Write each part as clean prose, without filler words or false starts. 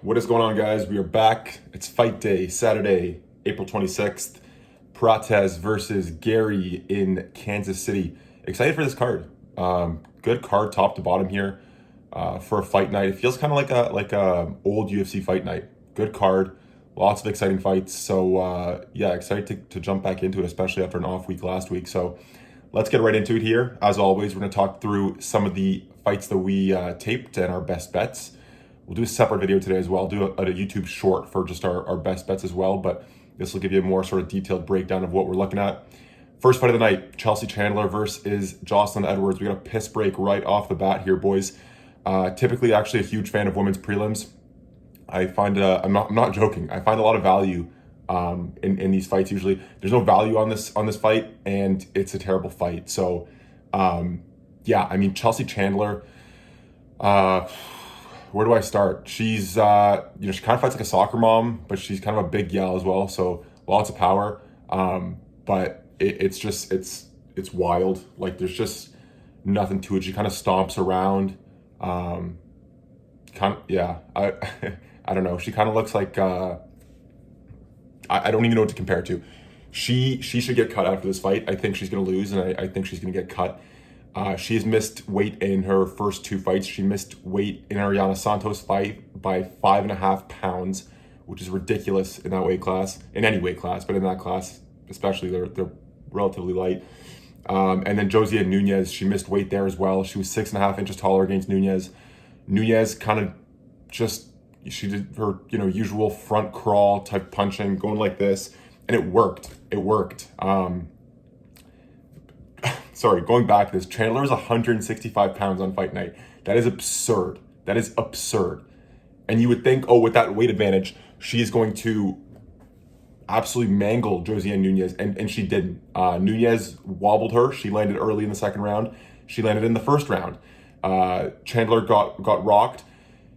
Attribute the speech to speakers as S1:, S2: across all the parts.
S1: What is going on, guys? We are back. It's fight day, Saturday, April 26th. Prates versus Garry in Kansas City. Excited for this card. Good card, top to bottom here for a fight night. It feels kind of like a old UFC Fight Night. Good card, lots of exciting fights. So yeah, excited to jump back into it, especially after an off week last week. So let's get right into it here. As always, we're going to talk through some of the fights that we taped and our best bets. We'll do a separate video today as well. I'll do a YouTube short for just our best bets as well, but this will give you a more sort of detailed breakdown of what we're looking at. First fight of the night, Chelsea Chandler versus Jocelyn Edwards. We got a piss break right off the bat here, boys. Typically, actually a huge fan of women's prelims. I find, I'm not joking, I find a lot of value in these fights usually. There's no value on this fight, and it's a terrible fight. So, yeah, I mean, Chelsea Chandler, where do I start? She's, she kind of fights like a soccer mom, but she's kind of a big gal as well. So lots of power. But it's wild. Like there's just nothing to it. She kind of stomps around. Yeah, I don't know. She kind of looks like, I don't even know what to compare it to. She should get cut after this fight. I think she's going to lose, and I think she's going to get cut. She has missed weight in her first two fights. She missed weight in Ariana Santos fight by 5.5 pounds, which is ridiculous in that weight class, in any weight class, but in that class, especially, they're relatively light. And then Josia Nunez, she missed weight there as well. She was 6.5 inches taller against Nunez. Nunez kind of she did her, usual front crawl type punching, going like this, and it worked. Sorry, going back to this, Chandler is 165 pounds on fight night. That is absurd. And you would think, with that weight advantage, she is going to absolutely mangle Josie Nunez, and she didn't. Nunez wobbled her. She landed early in the second round. She landed in the first round. Chandler got rocked.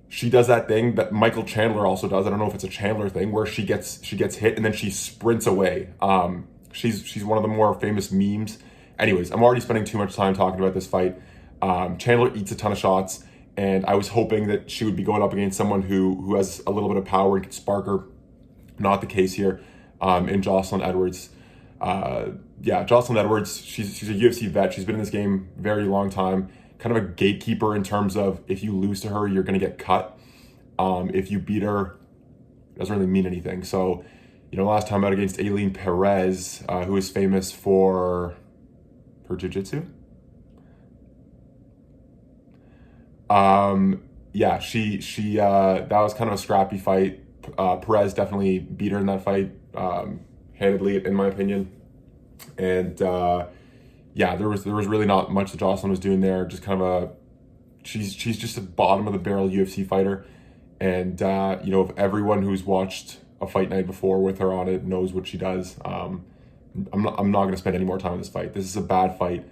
S1: She does that thing that Michael Chandler also does. I don't know if it's a Chandler thing, where she gets hit and then she sprints away. She's one of the more famous memes. Anyways, I'm already spending too much time talking about this fight. Chandler eats a ton of shots, and I was hoping that she would be going up against someone who has a little bit of power and could spark her. Not the case here in Jocelyn Edwards. Jocelyn Edwards, she's a UFC vet. She's been in this game very long time. Kind of a gatekeeper in terms of, if you lose to her, you're going to get cut. If you beat her, it doesn't really mean anything. So, last time out against Aileen Perez, who is famous for her jiu-jitsu. She that was kind of a scrappy fight. Perez definitely beat her in that fight, handedly, in my opinion. And there was really not much that Jocelyn was doing there. Just kind of she's just a bottom of the barrel UFC fighter. And if everyone who's watched a fight night before with her on it knows what she does. I'm not going to spend any more time on this fight. This is a bad fight.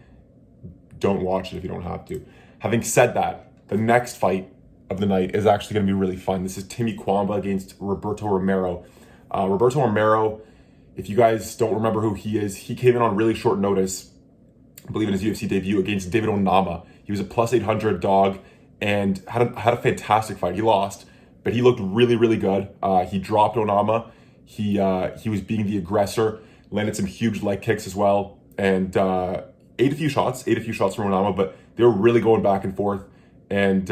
S1: Don't watch it if you don't have to. Having said that, the next fight of the night is actually going to be really fun. This is Timmy Kwamba against Roberto Romero. Roberto Romero, if you guys don't remember who he is, he came in on really short notice, I believe in his UFC debut against David Onama. He was a plus 800 dog and had a fantastic fight. He lost, but he looked really, really good. He dropped Onama. He was being the aggressor. Landed some huge leg kicks as well, and ate a few shots from Onama, but they were really going back and forth. And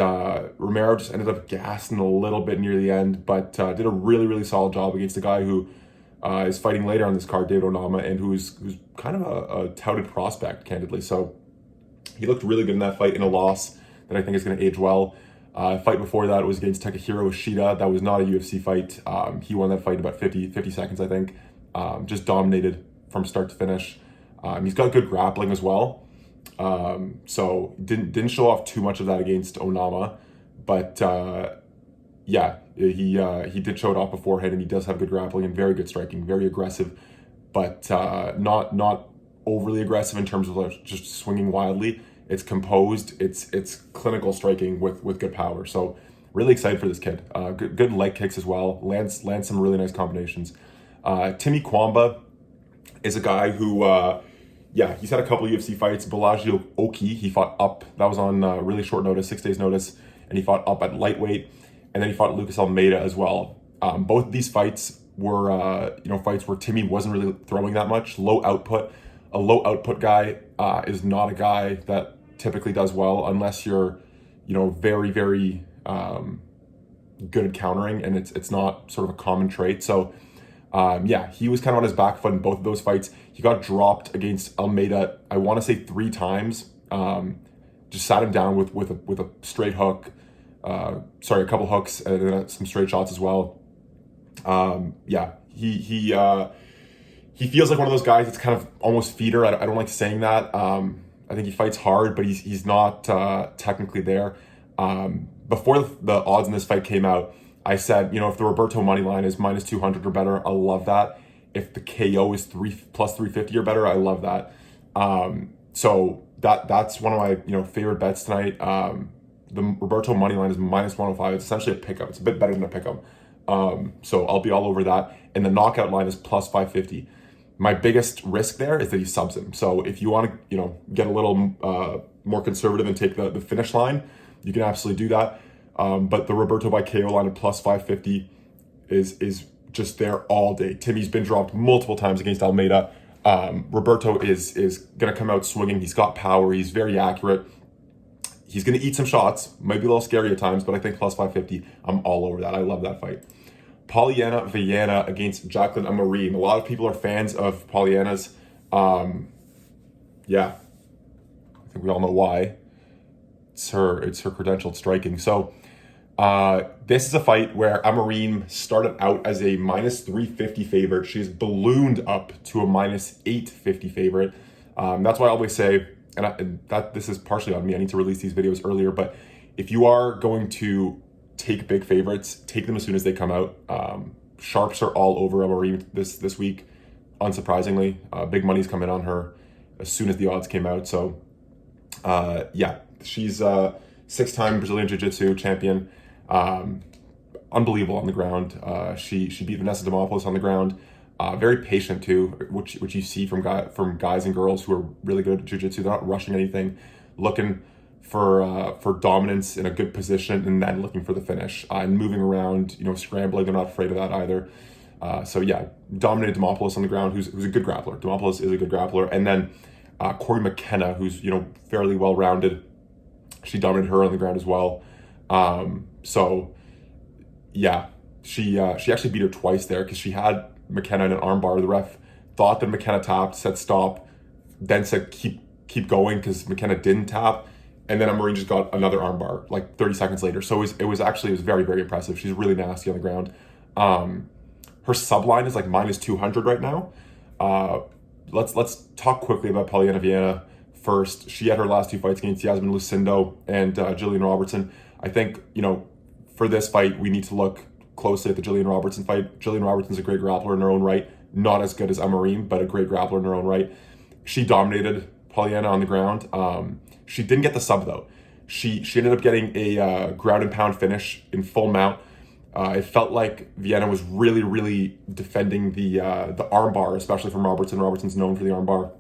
S1: Romero just ended up gassing a little bit near the end, but did a really, really solid job against a guy who is fighting later on this card, David Onama, and who's kind of a touted prospect, candidly. So he looked really good in that fight, in a loss that I think is going to age well. Fight before that was against Takahiro Ishida. That was not a UFC fight. He won that fight in about 50 seconds, I think. Just dominated from start to finish. He's got good grappling as well. So didn't show off too much of that against Onama, but he did show it off beforehand, and he does have good grappling and very good striking, very aggressive, but not overly aggressive in terms of just swinging wildly. It's composed. It's clinical striking with good power. So really excited for this kid. Good leg kicks as well. Lands some really nice combinations. Timmy Kwamba is a guy who, he's had a couple of UFC fights. Bellagio Oki, he fought up. That was on really short notice, 6 days notice, and he fought up at lightweight. and then he fought Lucas Almeida as well. Both of these fights were fights where Timmy wasn't really throwing that much, low output. A low output guy is not a guy that typically does well unless you're very, very good at countering, and it's not sort of a common trait. So he was kind of on his back foot in both of those fights. He got dropped against Almeida, I want to say 3 times. Just sat him down with a straight hook, a couple hooks, and then some straight shots as well. He feels like one of those guys that's kind of almost feeder. I don't like saying that. I think he fights hard, but he's not technically there. Before the odds in this fight came out, I said, if the Roberto money line is minus 200 or better, I love that. If the KO is plus 350 or better, I love that. So that's one of my favorite bets tonight. The Roberto money line is minus 105. It's essentially a pickup. It's a bit better than a pickup. So I'll be all over that. And the knockout line is plus 550. My biggest risk there is that he subs him. So if you want to, get a little more conservative and take the finish line, you can absolutely do that. But the Roberto by KO line at plus 550 is just there all day. Timmy's been dropped multiple times against Almeida. Roberto is going to come out swinging. He's got power. He's very accurate. He's going to eat some shots. Might be a little scary at times, but I think plus 550, I'm all over that. I love that fight. Polyana Viana against Jacqueline Amorim. A lot of people are fans of Polyana's. I think we all know why. It's her credentialed striking. So this is a fight where Amorim started out as a minus 350 favorite. She's ballooned up to a minus 850 favorite. That's why I always say, and that this is partially on me, I need to release these videos earlier, but if you are going to take big favorites, take them as soon as they come out. Sharps are all over Amorim this week, unsurprisingly. Big money's coming on her as soon as the odds came out. So she's a 6-time Brazilian Jiu-Jitsu champion. Unbelievable on the ground. She beat Vanessa Demopoulos on the ground. Very patient too, which you see from guys and girls who are really good at jiu-jitsu. They're not rushing anything, looking for dominance in a good position, and then looking for the finish and moving around. Scrambling. They're not afraid of that either. Dominated Demopoulos on the ground, who's a good grappler. Demopoulos is a good grappler, and then Corey McKenna, who's fairly well rounded. She dominated her on the ground as well. She actually beat her twice there because she had McKenna in an armbar. The ref thought that McKenna tapped, said stop, then said keep going because McKenna didn't tap, and then Amorim just got another armbar like 30 seconds later. So it was very, very impressive. She's really nasty on the ground. Her sub line is like minus 200 right now. Let's talk quickly about Polyana Viana first. She had her last 2 fights against Yasmin Lucindo and Jillian Robertson. I think for this fight we need to look closely at the Jillian Robertson fight. Jillian Robertson's a great grappler in her own right. Not as good as Amorim, but a great grappler in her own right. She dominated Polyana on the ground. She didn't get the sub though. She ended up getting a ground and pound finish in full mount. It felt like Viana was really, really defending the armbar, especially from Robertson. Robertson's known for the armbar,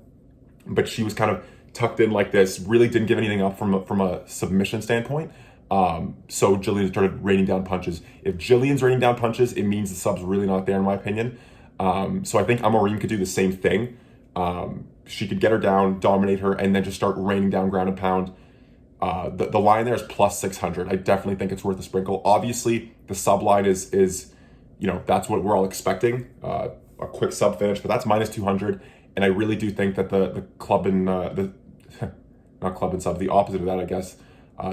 S1: but she was kind of tucked in like this. Really didn't give anything up from a submission standpoint. So Jillian started raining down punches. If Jillian's raining down punches, it means the sub's really not there, in my opinion. So I think Amorim could do the same thing. She could get her down, dominate her, and then just start raining down ground and pound. The line there is plus 600. I definitely think it's worth a sprinkle. Obviously, the sub line is that's what we're all expecting, a quick sub finish, but that's minus 200. And I really do think that the club and not club and sub, the opposite of that, I guess.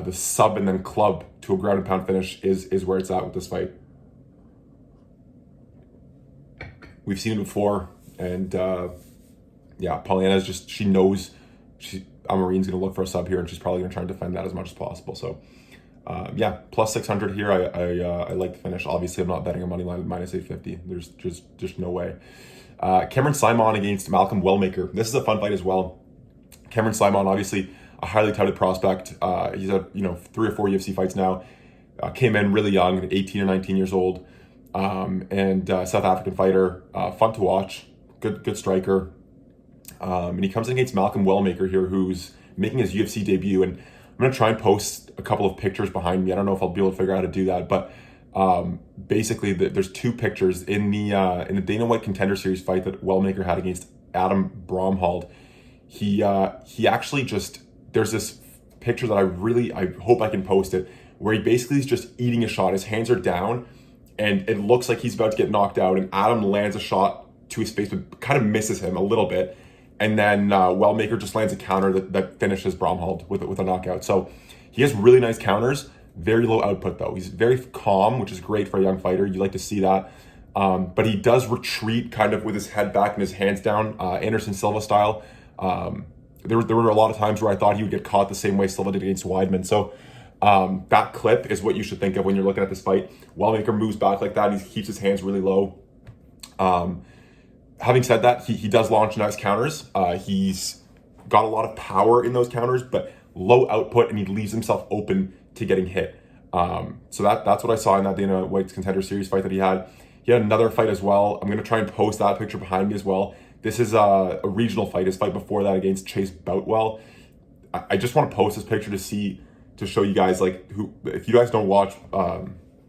S1: The sub and then club to a ground and pound finish is where it's at with this fight. We've seen it before, and Polyana's just, she knows Amorim's going to look for a sub here, and she's probably going to try and defend that as much as possible. So, plus 600 here. I like the finish. Obviously, I'm not betting a money line at minus 850. There's just no way. Cameron Simon against Malcolm Wellmaker. This is a fun fight as well. Cameron Simon, obviously a highly touted prospect. He's had 3 or 4 UFC fights now. Came in really young, 18 or 19 years old, and South African fighter. Fun to watch. Good striker. And he comes in against Malcolm Wellmaker here, who's making his UFC debut. And I'm going to try and post a couple of pictures behind me. I don't know if I'll be able to figure out how to do that, but Basically, there's two pictures in the Dana White Contender Series fight that Wellmaker had against Adam Bromhold. He actually just, there's this picture that I hope I can post it, where he basically is just eating a shot. His hands are down, and it looks like he's about to get knocked out, and Adam lands a shot to his face, but kind of misses him a little bit. And then Wellmaker just lands a counter that finishes Bromhold with a knockout. So he has really nice counters, very low output though. He's very calm, which is great for a young fighter. You like to see that. But he does retreat kind of with his head back and his hands down, Anderson Silva style. There were a lot of times where I thought he would get caught the same way Silva did against Weidman. So that clip is what you should think of when you're looking at this fight. Wellmaker moves back like that, and he keeps his hands really low. Having said that, he does launch nice counters. He's got a lot of power in those counters, but low output, and he leaves himself open to getting hit. So that's what I saw in that Dana White's Contender Series fight that he had. He had another fight as well. I'm going to try and post that picture behind me as well. This is a regional fight. His fight before that against Chase Boutwell. I just want to post this picture to show you guys, like, who, if you guys don't watch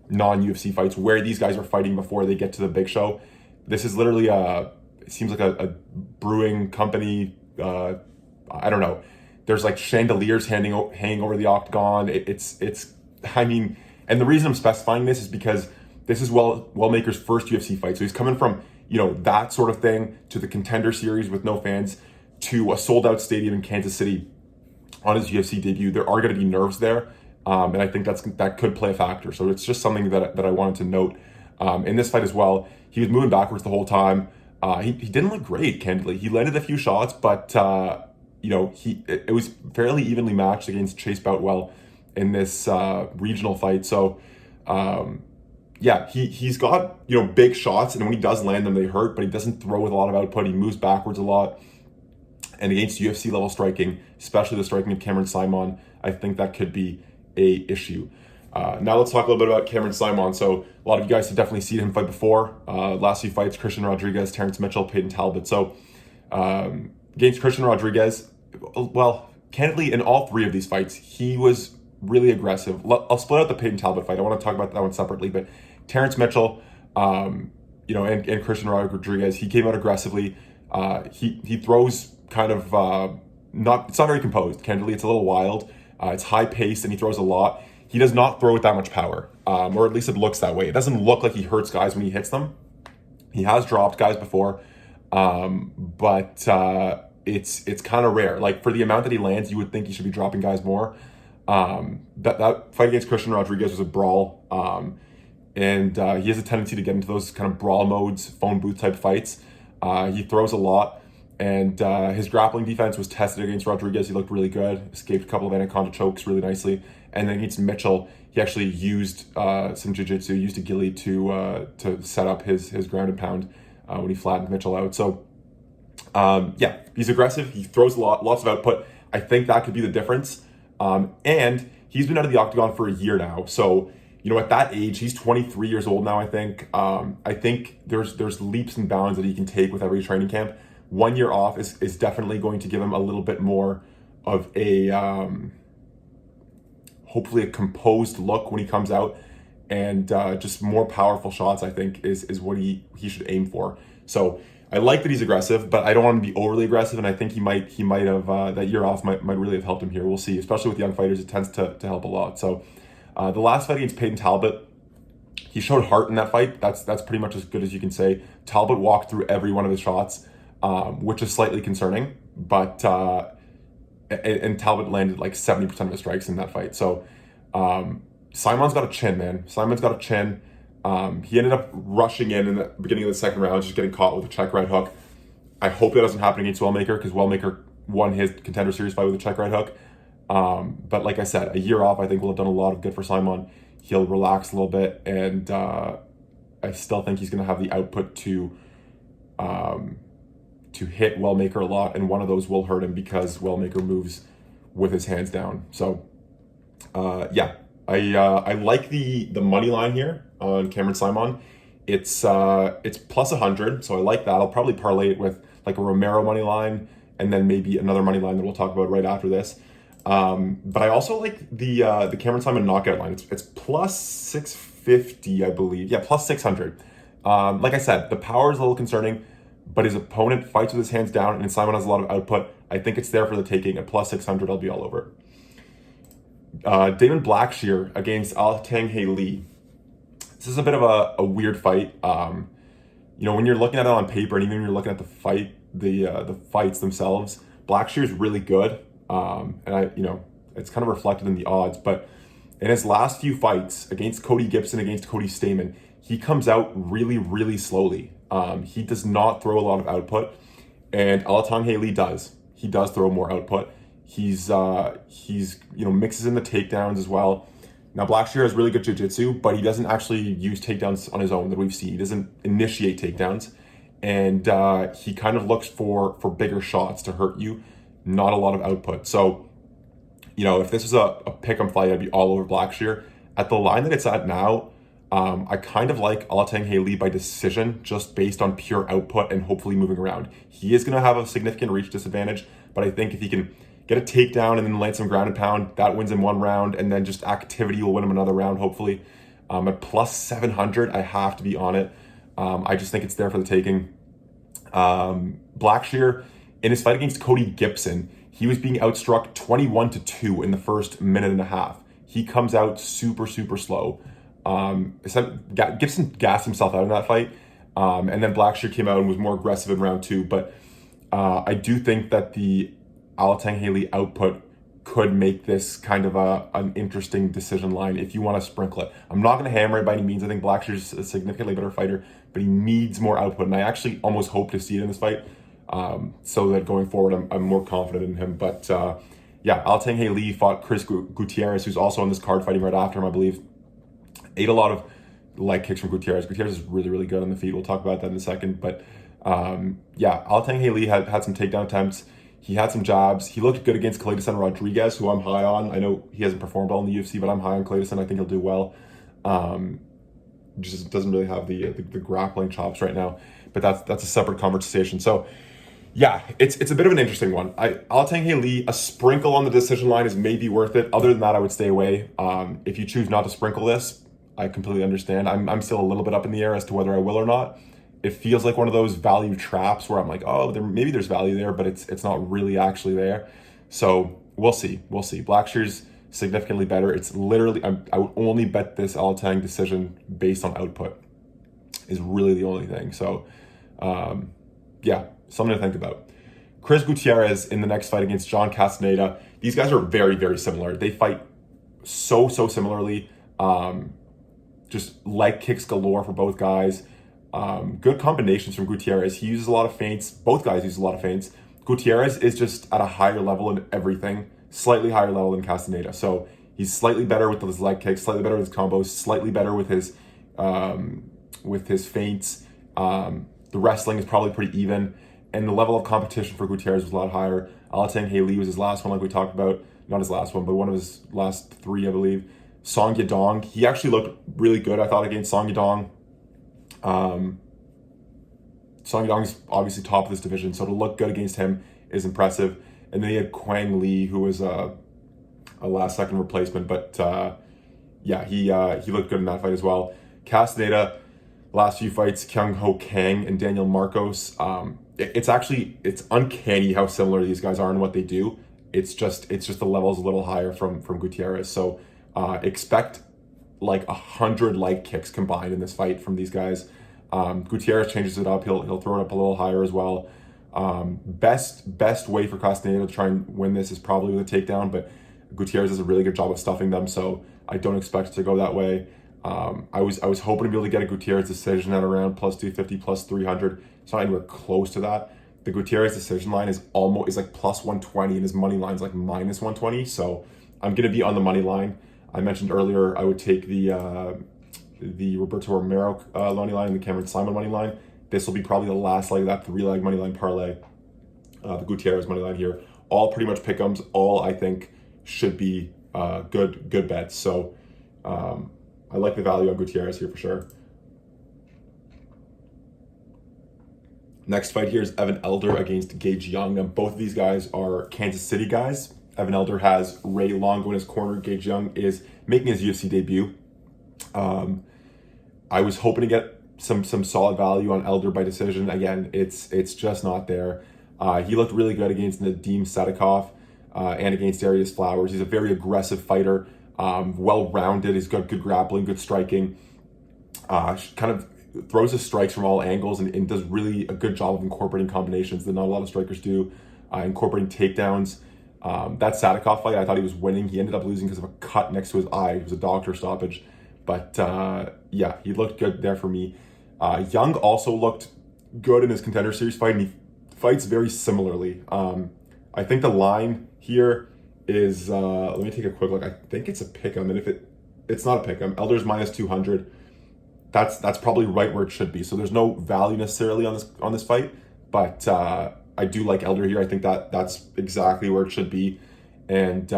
S1: non-UFC fights, where these guys are fighting before they get to the big show. This is literally it seems like a brewing company. I don't know. There's like chandeliers hanging over the octagon. It's I mean, and the reason I'm specifying this is because this is Wellmaker's first UFC fight. So he's coming from, that sort of thing to the Contender Series with no fans to a sold out stadium in Kansas City on his UFC debut. There are going to be nerves there. And I think that could play a factor. So it's just something that I wanted to note. In this fight as well, he was moving backwards the whole time. He didn't look great, candidly. He landed a few shots, but it was fairly evenly matched against Chase Boutwell in this regional fight. So he's got big shots, and when he does land them, they hurt. But he doesn't throw with a lot of output. He moves backwards a lot. And against UFC level striking, especially the striking of Cameron Simon, I think that could be a issue. Now let's talk a little bit about Cameron Simon. So a lot of you guys have definitely seen him fight before. Last few fights, Christian Rodriguez, Terrence Mitchell, Peyton Talbot. So against Christian Rodriguez, well, candidly, in all three of these fights, he was really aggressive. I'll split out the Peyton Talbot fight. I want to talk about that one separately. But Terrence Mitchell, and Christian Rodriguez, he came out aggressively. He throws kind of it's not very composed. Candidly, it's a little wild. It's high paced, and he throws a lot. He does not throw with that much power, or at least it looks that way. It doesn't look like he hurts guys when he hits them. He has dropped guys before, but it's kind of rare. Like, for the amount that he lands, you would think he should be dropping guys more. That fight against Christian Rodriguez was a brawl, and he has a tendency to get into those kind of brawl modes, phone booth type fights. He throws a lot, and his grappling defense was tested against Rodriguez. He looked really good, escaped a couple of anaconda chokes really nicely. And then against Mitchell, he actually used some jiu-jitsu, used a ghillie to set up his ground and pound when he flattened Mitchell out. So, he's aggressive. He throws lots of output. I think that could be the difference. And he's been out of the octagon for a year now. So, at that age, he's 23 years old now, I think. I think there's leaps and bounds that he can take with every training camp. 1 year off is definitely going to give him a little bit more of a... hopefully a composed look when he comes out, and just more powerful shots, I think, is what he should aim for. So I like that he's aggressive, but I don't want him to be overly aggressive, and I think he might have that year off might really have helped him here. We'll see, especially with young fighters, it tends to help a lot. So the last fight against Peyton Talbot, he showed heart in that fight. That's pretty much as good as you can say. Talbot walked through every one of his shots, which is slightly concerning, but and Talbot landed like 70% of his strikes in that fight. So Simon's got a chin, man. Simon's got a chin. He ended up rushing in the beginning of the second round, just getting caught with a check right hook. I hope that doesn't happen against Wellmaker, because Wellmaker won his Contender Series fight with a check right hook. But like I said, a year off, I think will have done a lot of good for Simon. He'll relax a little bit, and I still think he's going to have the output to hit Wellmaker a lot, and one of those will hurt him because Wellmaker moves with his hands down. So, I like the money line here on Cameron Simon. It's plus 100, so I like that. I'll probably parlay it with like a Romero money line, and then maybe another money line that we'll talk about right after this. But I also like the Cameron Simon knockout line. It's plus 650. 650, I believe. Yeah, plus 600. Like I said, the power is a little concerning, but his opponent fights with his hands down, and Simon has a lot of output. I think it's there for the taking. At plus 600, I'll be all over it. Damon Blackshear against Alatang Lee. This is a bit of a weird fight. When you're looking at it on paper, and even when you're looking at the fight, the fights themselves, Blackshear is really good. It's kind of reflected in the odds. But in his last few fights against Cody Gibson, against Cody Stamen, he comes out really, really slowly. He does not throw a lot of output, and Alatang Lee does. He does throw more output. He's mixes in the takedowns as well. Now, Blackshear has really good jiu-jitsu, but he doesn't actually use takedowns on his own that we've seen. He doesn't initiate takedowns, and he kind of looks for bigger shots to hurt you, not a lot of output. So, if this is a pick'em fight, I'd be all over Blackshear. At the line that it's at now, I kind of like Alatang Lee by decision, just based on pure output and hopefully moving around. He is going to have a significant reach disadvantage, but I think if he can get a takedown and then land some ground and pound, that wins him one round, and then just activity will win him another round, hopefully. At plus 700, I have to be on it. I just think it's there for the taking. Blackshear, in his fight against Cody Gibson, he was being outstruck 21-2 in the first minute and a half. He comes out super, super slow. Gibson gassed himself out in that fight, and then Blackshear came out and was more aggressive in round 2. But I do think that the Alatang Lee output could make this kind of an interesting decision line if you want to sprinkle it. I'm not going to hammer it by any means. I think Blackshear's a significantly better fighter, but he needs more output, and I actually almost hope to see it in this fight, so that going forward I'm more confident in him. But Alatang Lee fought Chris Gutierrez, who's also on this card fighting right after him, I believe. Ate a lot of leg kicks from Gutierrez. Gutierrez is really, really good on the feet. We'll talk about that in a second. But Alatang Lee had some takedown attempts. He had some jabs. He looked good against Clayton Rodriguez, who I'm high on. I know he hasn't performed well in the UFC, but I'm high on Clayton. I think he'll do well. Just doesn't really have the grappling chops right now. But that's a separate conversation. So, yeah, it's a bit of an interesting one. Alatang Lee, a sprinkle on the decision line is maybe worth it. Other than that, I would stay away. If you choose not to sprinkle this, I completely understand. I'm still a little bit up in the air as to whether I will or not. It feels like one of those value traps where I'm like, maybe there's value there, but it's not really actually there. So we'll see. Blackshear's significantly better. It's literally, I would only bet this Alatang decision based on output is really the only thing. So something to think about. Chris Gutierrez in the next fight against John Castaneda. These guys are very, very similar. They fight so similarly. Just leg kicks galore for both guys. Good combinations from Gutierrez. He uses a lot of feints. Both guys use a lot of feints. Gutierrez is just at a higher level in everything, slightly higher level than Castaneda. So he's slightly better with his leg kicks, slightly better with his combos, slightly better with his feints. The wrestling is probably pretty even, and the level of competition for Gutierrez was a lot higher. Alatang Lee was his last one, like we talked about. Not his last one, but one of his last 3, I believe. Song Yadong, he actually looked really good, I thought, against Song Yadong. Song Yadong's obviously top of this division, so to look good against him is impressive. And then he had Quang Lee, who was a last-second replacement, but he looked good in that fight as well. Castaneda, last few fights, Kyung Ho Kang and Daniel Marcos. It's uncanny how similar these guys are in what they do. It's just the level's a little higher from Gutierrez. So expect like 100 leg kicks combined in this fight from these guys. Gutierrez changes it up. He'll throw it up a little higher as well. Best way for Castaneda to try and win this is probably with a takedown, but Gutierrez does a really good job of stuffing them, so I don't expect it to go that way. I was hoping to be able to get a Gutierrez decision at around plus 250, plus 300. It's not anywhere close to that. The Gutierrez decision line is like plus 120, and his money line is like minus 120. So I'm going to be on the money line. I mentioned earlier I would take the Roberto Romero money line and the Cameron Simon money line. This will be probably the last leg of that 3-leg money line parlay. The Gutierrez money line here, all pretty much pick'ems. All I think should be good bets. So I like the value on Gutierrez here for sure. Next fight here is Evan Elder against Gage Young. Now, both of these guys are Kansas City guys. Evan Elder has Ray Longo in his corner. Gage Young is making his UFC debut. I was hoping to get some solid value on Elder by decision. Again, it's just not there. He looked really good against Nadim Sadikov and against Darius Flowers. He's a very aggressive fighter, well-rounded. He's got good grappling, good striking. Kind of throws his strikes from all angles and does really a good job of incorporating combinations that not a lot of strikers do, incorporating takedowns. That Sadikov fight, I thought he was winning. He ended up losing because of a cut next to his eye. It was a doctor stoppage. But yeah, he looked good there for me. Young also looked good in his Contender Series fight, and he fights very similarly. I think the line here is, let me take a quick look. I think it's a pick'em, and if it's not a pick'em, Elder's minus 200. That's probably right where it should be. So there's no value necessarily on this fight, but I do like Elder here. I think that's exactly where it should be. And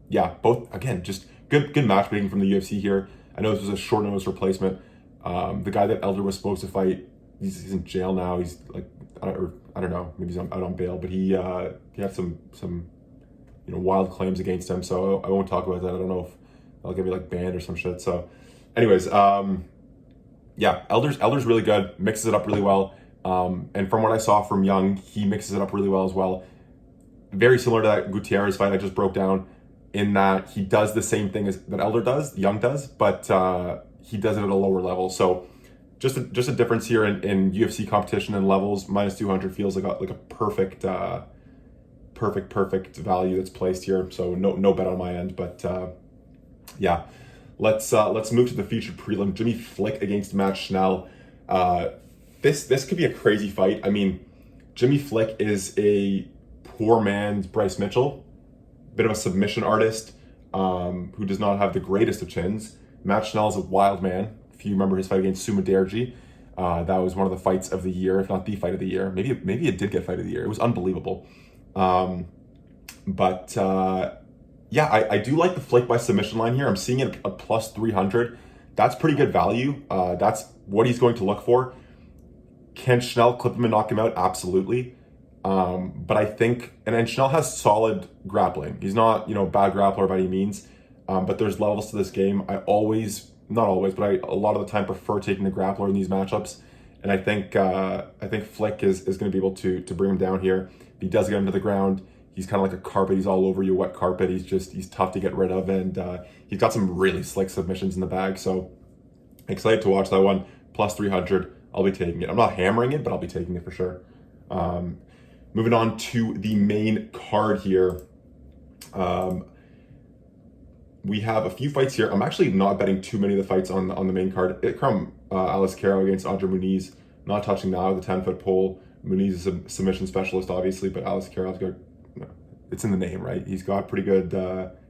S1: yeah, both, again, just good matchmaking from the UFC here. I know this was a short notice replacement. The guy that Elder was supposed to fight, he's in jail now. He's like, I don't know, maybe he's out on bail, but he had some wild claims against him. So I won't talk about that. I don't know if they'll get me like banned or some shit. So anyways, yeah, Elder's really good, mixes it up really well. And from what I saw from Young, he mixes it up really well as well. Very similar to that Gutierrez fight I just broke down, in that he does the same thing that Elder does, Young does, but he does it at a lower level. So just a difference here in UFC competition and levels. Minus 200 feels like a perfect value that's placed here. So no bet on my end, but yeah. Let's move to the featured prelim. Jimmy Flick against Matt Schnell. This could be a crazy fight. I mean, Jimmy Flick is a poor man's Bryce Mitchell, bit of a submission artist who does not have the greatest of chins. Matt Schnell is a wild man. If you remember his fight against Suma Derji, that was one of the fights of the year, if not the fight of the year. Maybe it did get fight of the year. It was unbelievable. But yeah, I do like the Flick by submission line here. I'm seeing it at plus 300. That's pretty good value. That's what he's going to look for. Can Schnell clip him and knock him out? Absolutely. But I think, and Schnell has solid grappling. He's not, bad grappler by any means. But there's levels to this game. I always, not always, but a lot of the time prefer taking the grappler in these matchups. And I think Flick is going to be able to bring him down here. If he does get him to the ground, he's kind of like a carpet. He's all over you, wet carpet. He's tough to get rid of, and he's got some really slick submissions in the bag. So excited to watch that one. Plus 300, I'll be taking it. I'm not hammering it, but I'll be taking it for sure. Moving on to the main card here. We have a few fights here. I'm actually not betting too many of the fights on the main card. Ikram Aliscaro against Andre Muniz. Not touching that with a 10-foot pole. Muniz is a submission specialist, obviously, but Aliscaro's got, it's in the name, right? He's got pretty good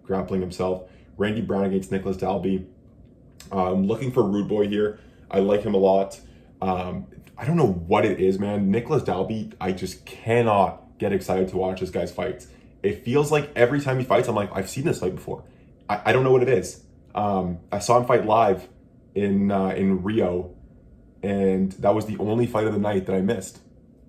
S1: grappling himself. Randy Brown against Nicholas Dalby. I'm looking for Rude Boy here. I like him a lot. I don't know what it is, man. Nicholas Dalby, I just cannot get excited to watch this guy's fights. It feels like every time he fights, I'm like, I've seen this fight before. I don't know what it is. I saw him fight live in Rio, and that was the only fight of the night that I missed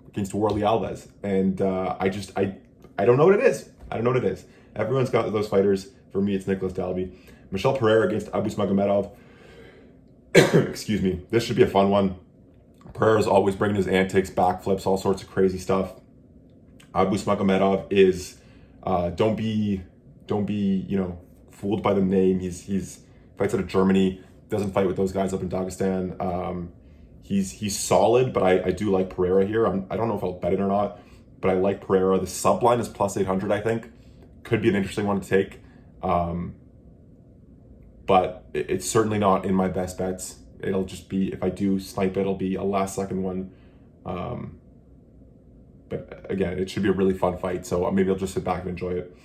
S1: against Warley Alves. And I don't know what it is. I don't know what it is. Everyone's got those fighters. For me, it's Nicholas Dalby. Michel Pereira against Abus Magomedov. Excuse me. This should be a fun one. Pereira's always bringing his antics, backflips, all sorts of crazy stuff. Abus Magomedov is, don't be, fooled by the name. He's fights out of Germany, doesn't fight with those guys up in Dagestan. He's solid, but I do like Pereira here. I don't know if I'll bet it or not, but I like Pereira. The sub line is plus 800, I think. Could be an interesting one to take. But it's certainly not in my best bets. It'll just be, if I do snipe it, it'll be a last second one. But again, it should be a really fun fight. So maybe I'll just sit back and enjoy it.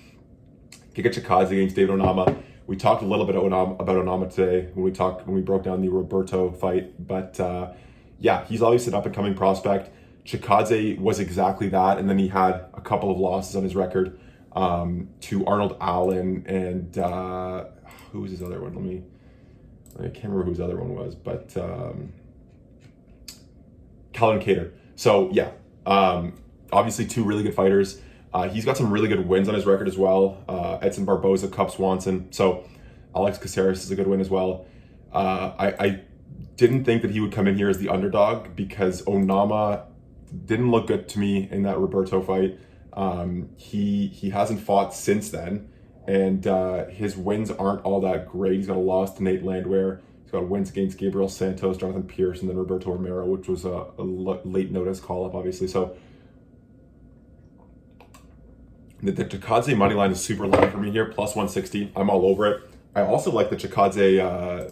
S1: Giga Chikadze against David Onama. We talked a little bit about Onama today when we broke down the Roberto fight. But yeah, he's obviously an up and coming prospect. Chikadze was exactly that. And then he had a couple of losses on his record to Arnold Allen and who was his other one? I can't remember who his other one was, but Calvin Kattar. So yeah, obviously two really good fighters. He's got some really good wins on his record as well. Edson Barboza, Cup Swanson. So Alex Caceres is a good win as well. I Didn't think that he would come in here as the underdog because Onama didn't look good to me in that Roberto fight. He hasn't fought since then, and his wins aren't all that great. He's got a loss to Nate Landwehr. He's got wins against Gabriel Santos, Jonathan Pierce, and then Roberto Romero, which was a late notice call-up, obviously. So the Chikadze money line is super low for me here, plus 160. I'm all over it. I also like the Chikadze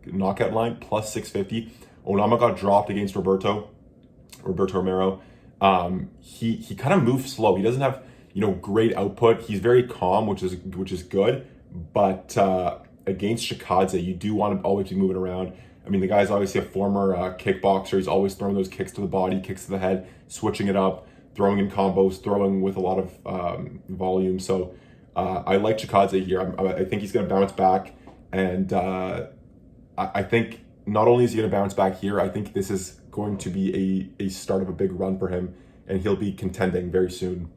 S1: knockout line, plus 650. Onama got dropped against Roberto Romero. He kind of moves slow. He doesn't have great output. He's very calm, which is good. But against Chikadze, you do want to always be moving around. I mean, the guy's obviously a former kickboxer. He's always throwing those kicks to the body, kicks to the head, switching it up, throwing in combos, throwing with a lot of volume. So I like Chikadze here. I think he's going to bounce back. And I think not only is he going to bounce back here, I think this is going to be a start of a big run for him, and he'll be contending very soon.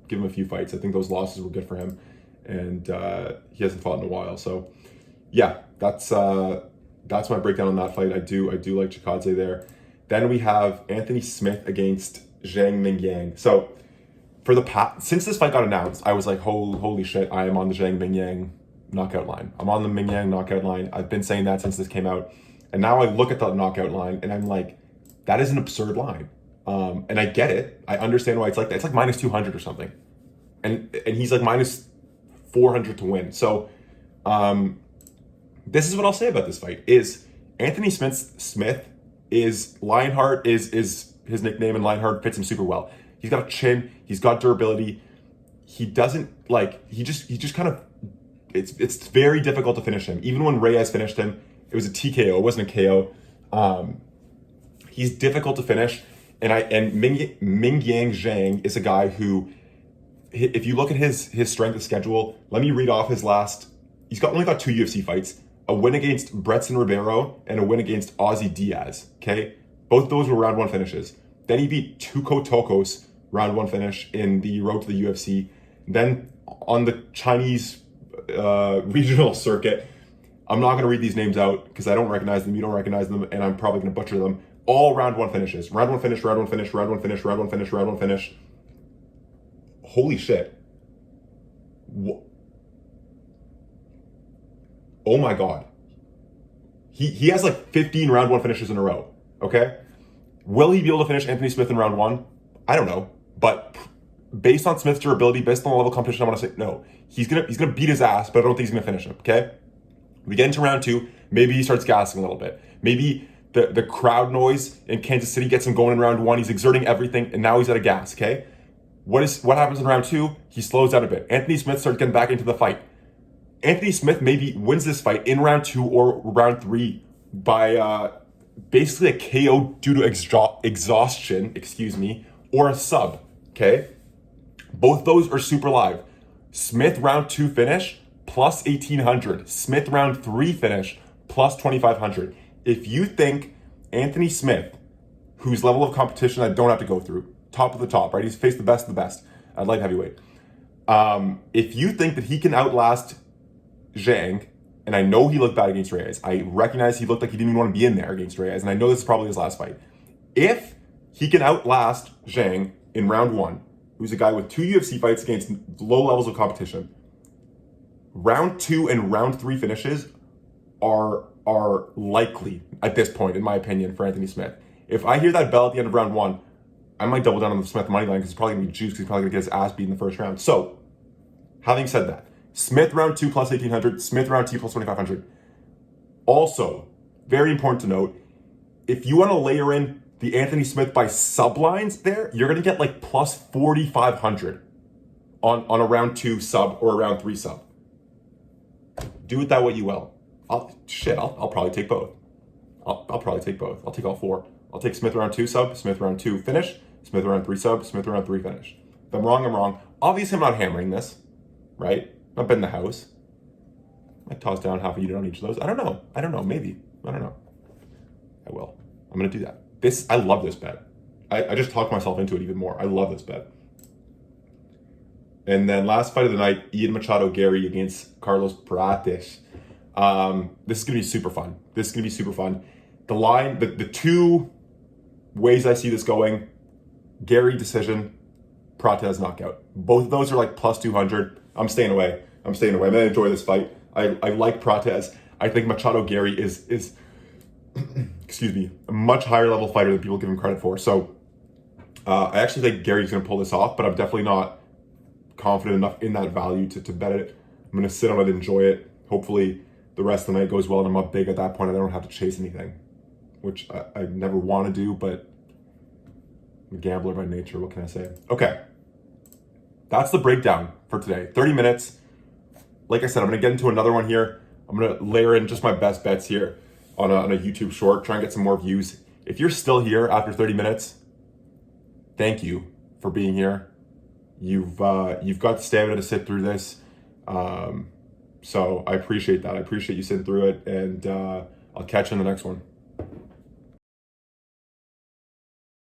S1: Give him a few fights. I think those losses were good for him, and he hasn't fought in a while. So yeah, that's my breakdown on that fight. I do like Chikadze there. Then we have Anthony Smith against Zhang Mingyang. So since this fight got announced, I was like, holy shit, I am on the Zhang Mingyang knockout line. I'm on the Mingyang knockout line. I've been saying that since this came out. And now I look at the knockout line and I'm like, that is an absurd line. And I get it. I understand why it's like that. It's like minus 200 or something. And he's like minus 400 to win. So this is what I'll say about this fight is Anthony Smith is Lionheart is his nickname, and Lionheart fits him super well. He's got a chin, he's got durability. He doesn't he just kind of it's very difficult to finish him. Even when Reyes finished him, it was a TKO, it wasn't a KO. He's difficult to finish, and Mingyang Zhang is a guy who, if you look at his strength of schedule, let me read off his last. He's only got 2 UFC fights: a win against Bretson Ribeiro and a win against Ozzy Diaz. Okay, both those were round 1 finishes. Then he beat Tuko Tokos, round 1 finish in the road to the UFC. Then on the Chinese regional circuit, I'm not going to read these names out because I don't recognize them, you don't recognize them, and I'm probably going to butcher them. All round 1 finishes. Round 1 finish, round 1 finish, round 1 finish, round 1 finish, round 1 finish. Holy shit. Oh my God. He has like 15 round 1 finishes in a row, okay? Will he be able to finish Anthony Smith in round 1? I don't know. But based on Smith's durability, based on the level of competition, I want to say no. He's gonna beat his ass, but I don't think he's gonna finish him, okay? We get into round 2, maybe he starts gassing a little bit. Maybe the crowd noise in Kansas City gets him going in round 1. He's exerting everything, and now he's at a gas, okay? What happens in round 2? He slows down a bit. Anthony Smith starts getting back into the fight. Anthony Smith maybe wins this fight in round 2 or round 3 by basically a KO due to exhaustion, or a sub, okay? Both those are super live. Smith round 2 finish, plus 1,800. Smith round 3 finish, plus 2,500. If you think Anthony Smith, whose level of competition I don't have to go through, top of the top, right? He's faced the best of the best at light heavyweight. If you think that he can outlast Zhang, and I know he looked bad against Reyes. I recognize he looked like he didn't even want to be in there against Reyes, and I know this is probably his last fight. If he can outlast Zhang in round 1, who's a guy with 2 UFC fights against low levels of competition, round 2 and round 3 finishes are likely at this point, in my opinion, for Anthony Smith. If I hear that bell at the end of round 1, I might double down on the Smith money line because it's probably going to be juiced because he's probably going to get his ass beat in the first round. So, having said that, Smith round 2 plus 1,800, Smith round 2 plus 2,500. Also, very important to note, if you want to layer in the Anthony Smith by sublines there, you're going to get like plus 4,500 on a round 2 sub or a round 3 sub. Do with that what you will. I'll probably take both. I'll probably take both. I'll take all 4. I'll take Smith round 2 sub, Smith round 2 finish, Smith round 3 sub, Smith round 3 finish. If I'm wrong, I'm wrong. Obviously, I'm not hammering this, right? I'm not betting the house. I might toss down half a unit on each of those. I don't know. Maybe. I don't know. I will. I'm going to do that. I love this bet. I just talked myself into it even more. I love this bet. And then last fight of the night, Ian Machado Garry against Carlos Prates. This is going to be super fun. This is going to be super fun. The line, the two ways I see this going, Garry decision, Prates knockout. Both of those are like plus 200. I'm staying away. I'm going to enjoy this fight. I like Prates. I think Machado Garry is excuse me, a much higher level fighter than people give him credit for. So I actually think Garry's going to pull this off, but I'm definitely not confident enough in that value to bet it. I'm going to sit on it, enjoy it. Hopefully the rest of the night goes well and I'm up big at that point. I don't have to chase anything, which I never want to do, but I'm a gambler by nature. What can I say? Okay. That's the breakdown for today. 30 minutes. Like I said, I'm going to get into another one here. I'm going to layer in just my best bets here on a YouTube short, try and get some more views. If you're still here after 30 minutes, thank you for being here. You've got the stamina to sit through this. So I appreciate that. I appreciate you sitting through it, and I'll catch you in the next one.